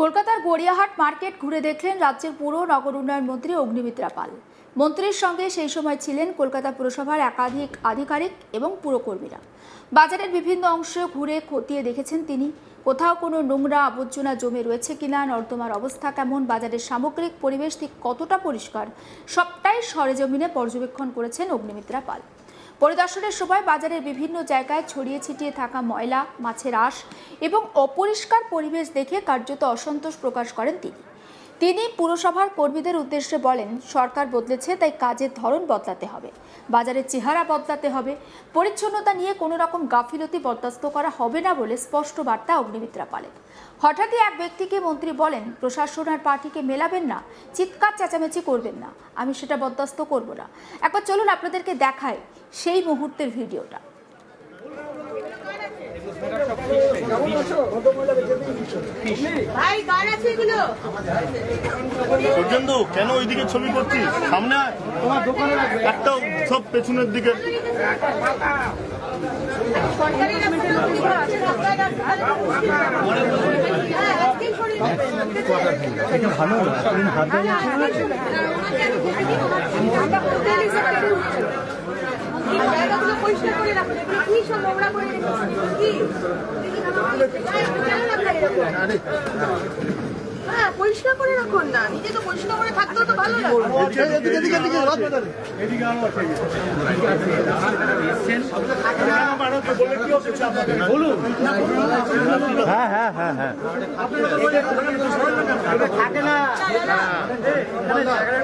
কলকাতার গড়িয়াহাট মার্কেট ঘুরে দেখলেন রাজ্যের পুর নগর উন্নয়ন মন্ত্রী অগ্নিমিত্রা পাল। মন্ত্রীর সঙ্গে সেই সময় ছিলেন কলকাতা পুরসভার একাধিক আধিকারিক এবং পুরকর্মীরা। বাজারের বিভিন্ন অংশ ঘুরে খতিয়ে দেখেছেন তিনি। কোথাও কোনো নোংরা আবর্জনা জমে রয়েছে কিনা, নর্দমার অবস্থা কেমন, বাজারের সামগ্রিক পরিবেশ ঠিক কতটা পরিষ্কার, সবটাই সরেজমিনে পর্যবেক্ষণ করেছেন অগ্নিমিত্রা পাল। পরিদর্শনের সময় বাজারের বিভিন্ন জায়গায় ছড়িয়ে ছিটিয়ে থাকা ময়লা, মাছের আঁশ এবং অপরিষ্কার পরিবেশ দেখে কার্যত অসন্তোষ প্রকাশ করেন তিনি পুরসভার কর্মীদের উদ্দেশ্যে বলেন, সরকার বদলেছে, তাই কাজের ধরন বদলাতে হবে, বাজারের চেহারা বদলাতে হবে, পরিচ্ছন্নতা নিয়ে কোনো রকম গাফিলতি বরদাস্ত করা হবে না বলে স্পষ্ট বার্তা অগ্নিমিত্রা পালের। হঠাৎই এক ব্যক্তিকে মন্ত্রী বলেন, প্রশাসন আর পার্টিকে মেলাবেন না, চিৎকার চেঁচামেচি করবেন না, আমি সেটা বরদাস্ত করব না। একবার চলুন আপনাদেরকে দেখায় সেই মুহূর্তের ভিডিওটা। কেন ওইদিকে ছবি করছিস? সামনে একটা সব পেছনের দিকে। ভালো পরিষ্কার করে রাখুন, কি সব নোংরা করে কি হ্যাঁ পরিষ্কার করে রাখুন না, নিজে তো পরিষ্কার করে থাকতেও তো ভালো লাগে। হ্যাঁ হ্যাঁ হ্যাঁ হ্যাঁ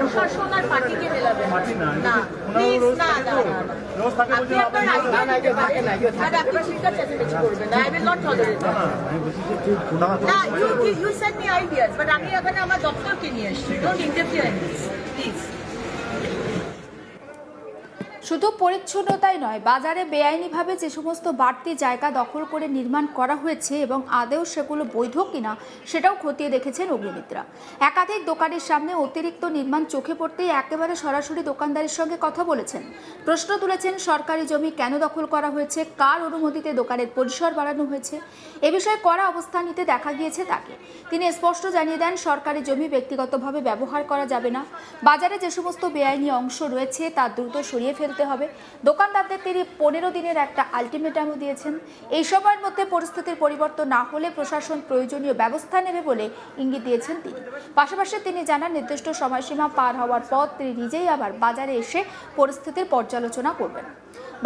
প্রশাসন আর পার্টিকে মেলাবেন না, প্লিজ না আপনি আপনার আপনি চিৎকার চেঁচামেচি করবেন না, I will not tolerate that. না, you send me ideas, but আমি এখানে আমার দপ্তরকে নিয়ে এসেছি, don't interfere in this, please. শুধু পরিচ্ছন্নতাই নয়, বাজারে বেআইনিভাবে যে সমস্ত বাড়তি জায়গা দখল করে নির্মাণ করা হয়েছে এবং আদৌ সেগুলো বৈধ কিনা সেটাও খতিয়ে দেখেছেন অগ্নিমিত্রা। একাধিক দোকানের সামনে অতিরিক্ত নির্মাণ চোখে পড়তেই একেবারে সরাসরি দোকানদারের সঙ্গে কথা বলেছেন। প্রশ্ন তুলেছেন, সরকারি জমি কেন দখল করা হয়েছে, কার অনুমতিতে দোকানের পরিসর বাড়ানো হয়েছে, এ বিষয়ে কড়া অবস্থান নিতে দেখা গিয়েছে তাকে। তিনি স্পষ্ট জানিয়ে দেন, সরকারি জমি ব্যক্তিগতভাবে ব্যবহার করা যাবে না, বাজারে যে সমস্ত বেআইনি অংশ রয়েছে তা দ্রুত সরিয়ে ফেলতে হবে। দোকানদারদের তিনি 15 দিনের একটা আলটিমেটামও দিয়েছেন। এই সময়ের মধ্যে পরিস্থিতির পরিবর্তন না হলে প্রশাসন প্রয়োজনীয় ব্যবস্থা নেবে বলে ইঙ্গিত দিয়েছেন তিনি। পাশাপাশি তিনি জানান, নির্দিষ্ট সময়সীমা পার হওয়ার পর তিনি নিজেই আবার বাজারে এসে পরিস্থিতির পর্যালোচনা করবেন।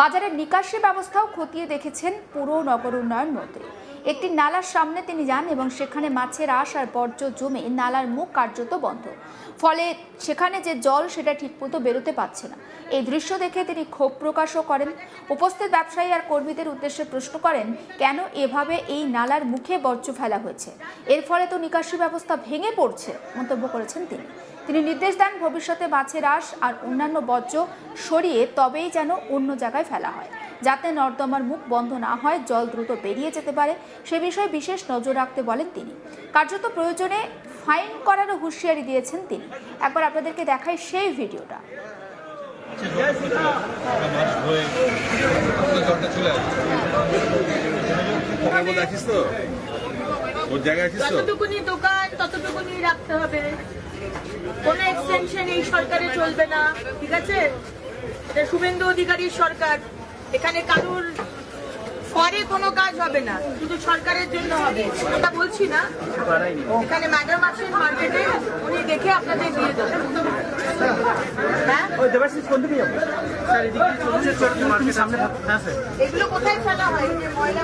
বাজারের নিকাশি ব্যবস্থাও খতিয়ে দেখেছেন পুর নগর উন্নয়ন মন্ত্রী। একটি নালার সামনে তিনি যান এবং সেখানে মাছের আঁশ আর বর্জ্য জমে নালার মুখ কার্যত বন্ধ, ফলে সেখানে যে জল সেটা ঠিকমতো বেরোতে পারছে না। এই দৃশ্য দেখে তিনি ক্ষোভ প্রকাশও করেন। উপস্থিত ব্যবসায়ী আর কর্মীদের উদ্দেশ্যে প্রশ্ন করেন, কেন এভাবে এই নালার মুখে বর্জ্য ফেলা হয়েছে, এর ফলে তো নিকাশি ব্যবস্থা ভেঙে পড়ছে, মন্তব্য করেছেন তিনি নির্দেশ দেন, ভবিষ্যতে মাছের আঁশ আর অন্যান্য বর্জ্য সরিয়ে তবেই যেন অন্য জায়গায় ফেলা হয়, যাতে নর্দমার মুখ বন্ধ না হয়, জল দ্রুত বেরিয়ে যেতে পারে, সে বিষয়ে বিশেষ নজর রাখতে বলেন তিনি। কার্যত প্রয়োজনে ফাইন করারও হুঁশিয়ারি দিয়েছেন তিনি। একবার আপনাদেরকে দেখাই সেই ভিডিওটা। যতটুকুনি দোকান ততটুকুনি রাখতে হবে, কোন এক্সটেনশন এই সরকারে চলবে না, ঠিক আছে? এটা শুভেন্দু অধিকারীর সরকার, এখানে কারুর পরে কোনো কাজ হবে না, শুধু সরকারের জন্য হবে। ওটা বলছি না, এখানে ম্যাডাম আছেন মার্কেটে, উনি দেখে আপনাদের দিয়ে দেবেন। হ্যাঁ, এগুলো কোথায় ফেলা হয়? ময়লা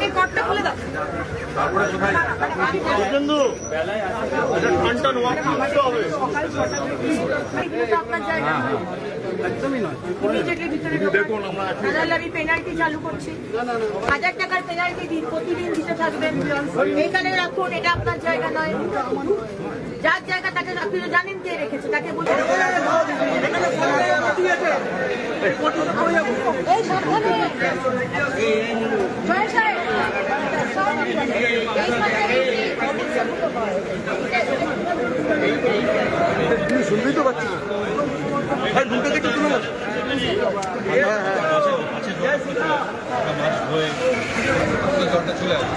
এই কটটা খুলে দাও। আপনার জায়গা একদমই নয়, দেখুন আমি পেনাল্টি চালু করছি, 1000 টাকার পেনাল্টি প্রতিদিন দিতে থাকবেন। এইখানে রাখুন, এটা আপনার জায়গা নয়, যার জায়গা তাকে আপনি জানেন কে রেখেছে, তাকে বলুন। এই সাবধানে জয় সাহেব, শুনবি তো পাচ্ছি জলটা চলে আসে।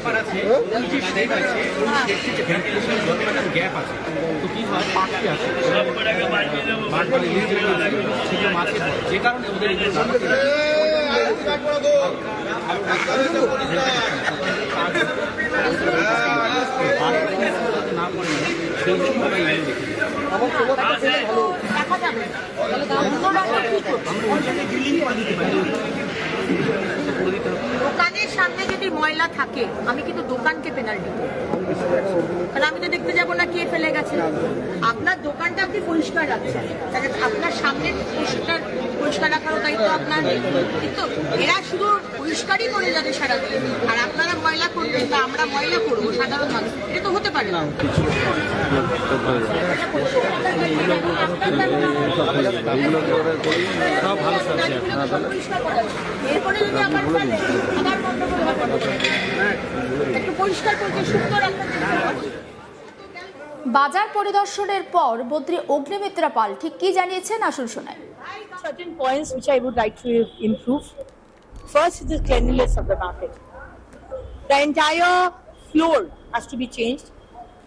ব্যাপার আছে, এই যে শেড আছে, এই যে ভেন্টিলেশনের যতটা গ্যাপ আছে, তো কি হয় পাখি আসে, বারবার সেগুলো মাছে পড়ে, যে কারণে ওদের এগুলো না পড়ে সেই জন্য আমরা এগুলো দেখি। দেখা যাবে অন্যরা তো কি করবে? দোকানের সামনে যদি ময়লা থাকে আমি কিন্তু দোকানকে পেনাল্টি দেবো, কারণ আমি তো দেখতে যাবো না কে ফেলে গেছে। আপনার দোকানটা আপনি পরিষ্কার রাখছেন, তাহলে আপনার সামনে পরিষ্কার রাখারও দায়িত্ব আপনার। কিন্তু এরা শুধু পরিষ্কারই করে যাবে সারাদিন, আর আপনারা ময়লা করবেন বা আমরা ময়লা করবো সাধারণ মানুষ, এটা তো হতে পারে না। সব ভালো থাকছে। এরপরে যদি আবার ফেলে, আবার গন্ডগোল হবে। একটু পরিষ্কার করতে সুন্দর একটা বাজার পরিদর্শনের পর মন্ত্রী অগ্নিমিত্রা পাল ঠিক কি জানিয়েছেন আসুন শোনাই। certain points which I would like to improve. First is the cleanliness of the market. The entire floor has to be changed,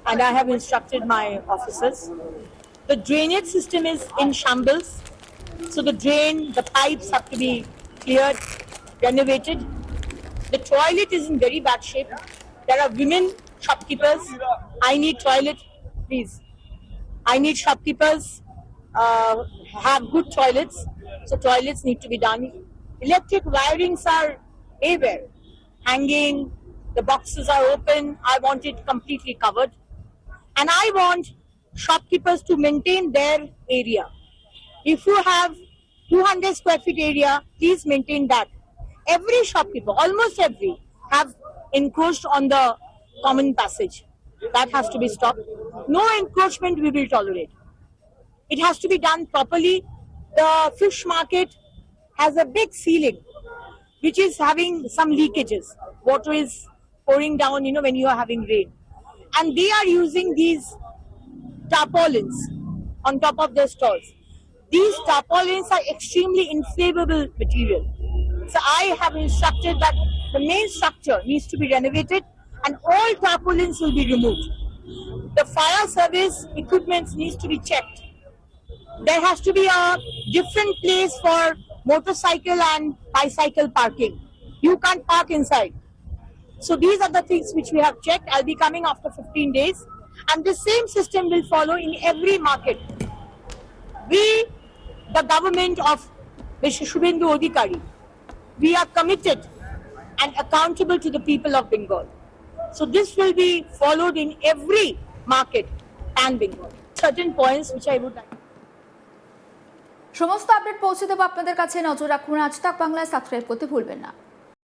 and I have instructed my officers. The drainage system is in shambles, so the pipes have to be cleared, renovated. The toilet is in very bad shape. There are women shopkeepers. I need toilet, please. I need shopkeepers have good toilets, so toilets need to be done. Electric wirings are everywhere, hanging, the boxes are open. I want it completely covered, and I want shopkeepers to maintain their area. If you have 200 square feet area, please maintain that. Every shopkeeper, almost every, have encroached on the common passage. That has to be stopped. No encroachment we will tolerate. It has to be done properly. The fish market has a big ceiling which is having some leakages. Water is pouring down, when you are having rain. And they are using these tarpaulins on top of their stalls. These tarpaulins are extremely inflammable material. So I have instructed that the main structure needs to be renovated and all tarpaulins will be removed. The fire service equipment needs to be checked. There has to be a different place for motorcycle and bicycle parking. You can't park inside. So these are the things which we have checked. I'll be coming after 15 days. And the same system will follow in every market. We, the government of Mr. Shubhendu Adhikari, we are committed and accountable to the people of Bengal. So this will be followed in every market and Bengal. Certain points which I would like. সমস্ত update পৌঁছে দেবো আপনাদের কাছে, নজর রাখুন আজ তাক বাংলায়, সাবস্ক্রাইব করতে ভুলবেন না।